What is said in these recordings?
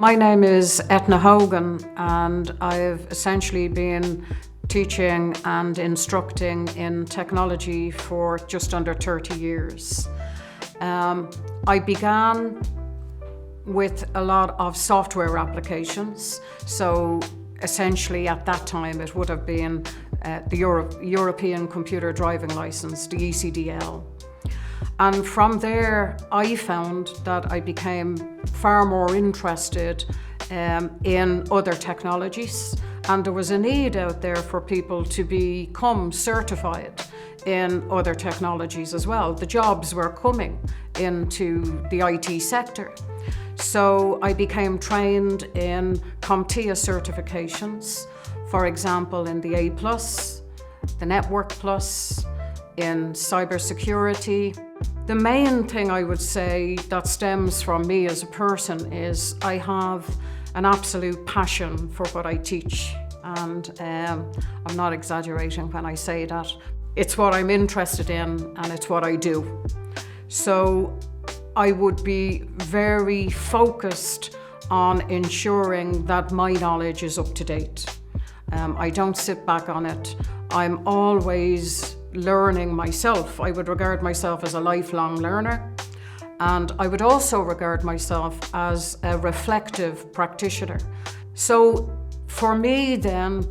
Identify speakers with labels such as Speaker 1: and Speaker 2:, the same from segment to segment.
Speaker 1: My name is Eithne Hogan, and I've essentially been teaching and instructing in technology for just under 30 years. I began with a lot of software applications, so essentially at that time it would have been the European Computer Driving Licence, the ECDL. And from there I found that I became far more interested in other technologies, and there was a need out there for people to become certified in other technologies as well. The jobs were coming into the IT sector. So I became trained in CompTIA certifications, for example in the A+, the Network Plus, in cybersecurity. The main thing I would say that stems from me as a person is I have an absolute passion for what I teach, and I'm not exaggerating when I say that. It's what I'm interested in and it's what I do. So I would be very focused on ensuring that my knowledge is up to date. I don't sit back on it. I'm always learning myself. I would regard myself as a lifelong learner, and I would also regard myself as a reflective practitioner. So for me then,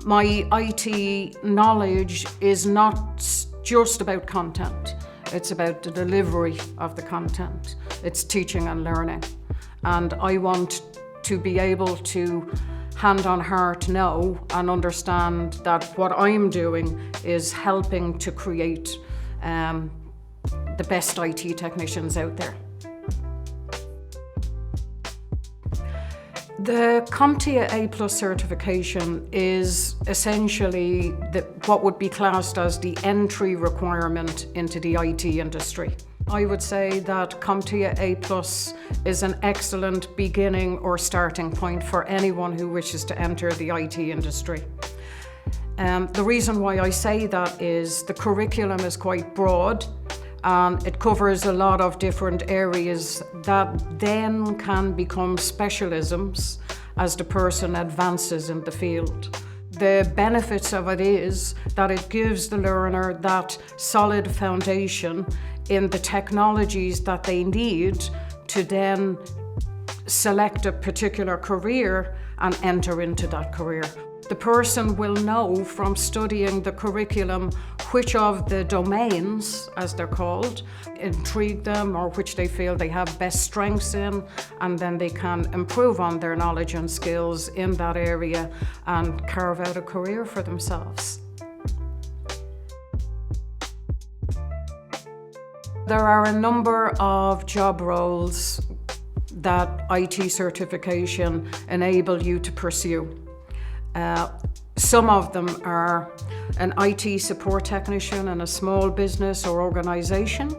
Speaker 1: my IT knowledge is not just about content. It's about the delivery of the content. It's teaching and learning. And I want to be able to hand on heart know and understand that what I'm doing is helping to create the best IT technicians out there. The CompTIA A+ certification is essentially what would be classed as the entry requirement into the IT industry. I would say that CompTIA A+ is an excellent beginning or starting point for anyone who wishes to enter the IT industry. The reason why I say that is the curriculum is quite broad, and it covers a lot of different areas that then can become specialisms as the person advances in the field. The benefits of it is that it gives the learner that solid foundation in the technologies that they need to then select a particular career and enter into that career. The person will know from studying the curriculum which of the domains, as they're called, intrigue them or which they feel they have best strengths in, and then they can improve on their knowledge and skills in that area and carve out a career for themselves. There are a number of job roles that IT certification enable you to pursue. Some of them are an IT support technician in a small business or organization.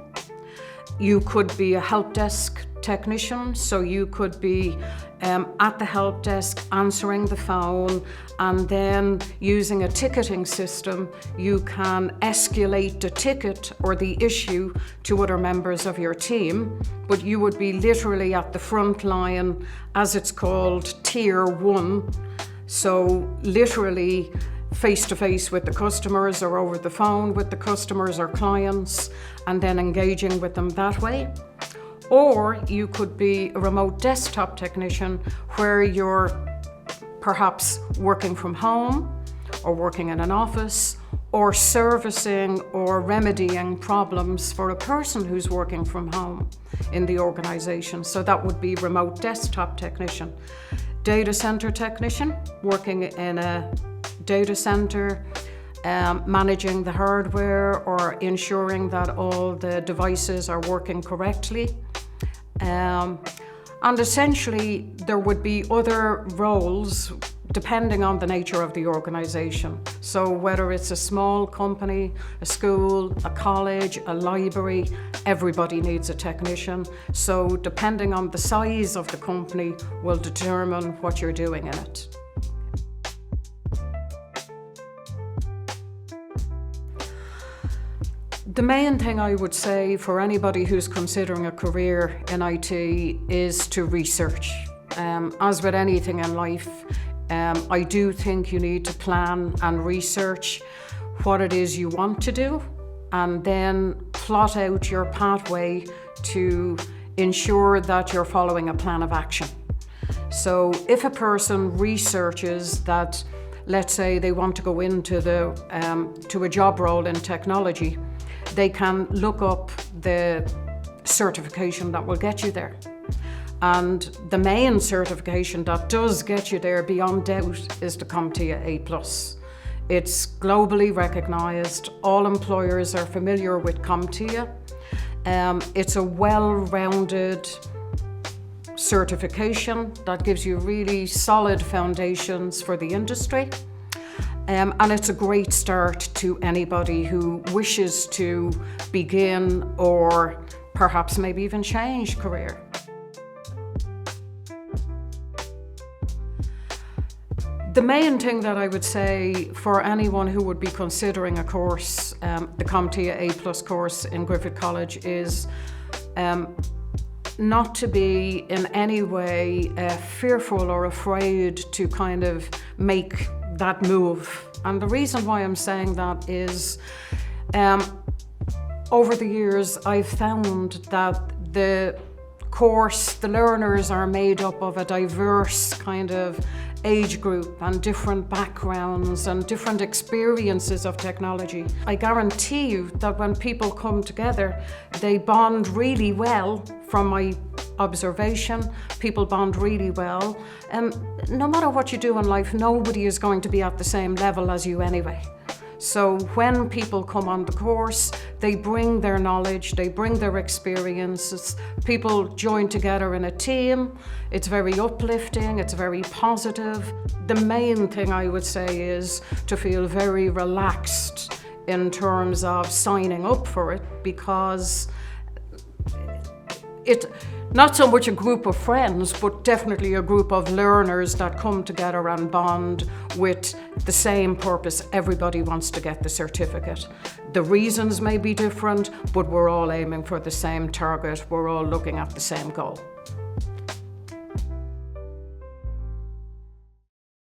Speaker 1: You could be a help desk technician, so you could be at the help desk answering the phone, and then using a ticketing system you can escalate the ticket or the issue to other members of your team, but you would be literally at the front line, as it's called, tier 1. So literally face to face with the customers or over the phone with the customers or clients, and then engaging with them that way. Or you could be a remote desktop technician where you're perhaps working from home or working in an office or servicing or remedying problems for a person who's working from home in the organization. So that would be remote desktop technician. Data center technician, working in a data center, managing the hardware or ensuring that all the devices are working correctly. And essentially there would be other roles depending on the nature of the organization. So whether it's a small company, a school, a college, a library, everybody needs a technician. So depending on the size of the company will determine what you're doing in it. The main thing I would say for anybody who's considering a career in IT is to research. As with anything in life, I do think you need to plan and research what it is you want to do, and then plot out your pathway to ensure that you're following a plan of action. So if a person researches that, let's say they want to go into to a job role in technology, they can look up the certification that will get you there. And the main certification that does get you there beyond doubt is the CompTIA A+. It's globally recognised. All employers are familiar with CompTIA. It's a well-rounded certification that gives you really solid foundations for the industry. And it's a great start to anybody who wishes to begin or perhaps maybe even change career. The main thing that I would say for anyone who would be considering a course, the CompTIA A+ course in Griffith College, is not to be in any way fearful or afraid to kind of make that move. And the reason why I'm saying that is over the years I've found that the learners are made up of a diverse kind of age group and different backgrounds and different experiences of technology. I guarantee you that when people come together, they bond really well. From my observation, people bond really well. No matter what you do in life, nobody is going to be at the same level as you anyway. So when people come on the course, they bring their knowledge, they bring their experiences, people join together in a team. It's very uplifting, it's very positive. The main thing I would say is to feel very relaxed in terms of signing up for it, because it's not so much a group of friends, but definitely a group of learners that come together and bond with the same purpose. Everybody wants to get the certificate. The reasons may be different, but we're all aiming for the same target. We're all looking at the same goal.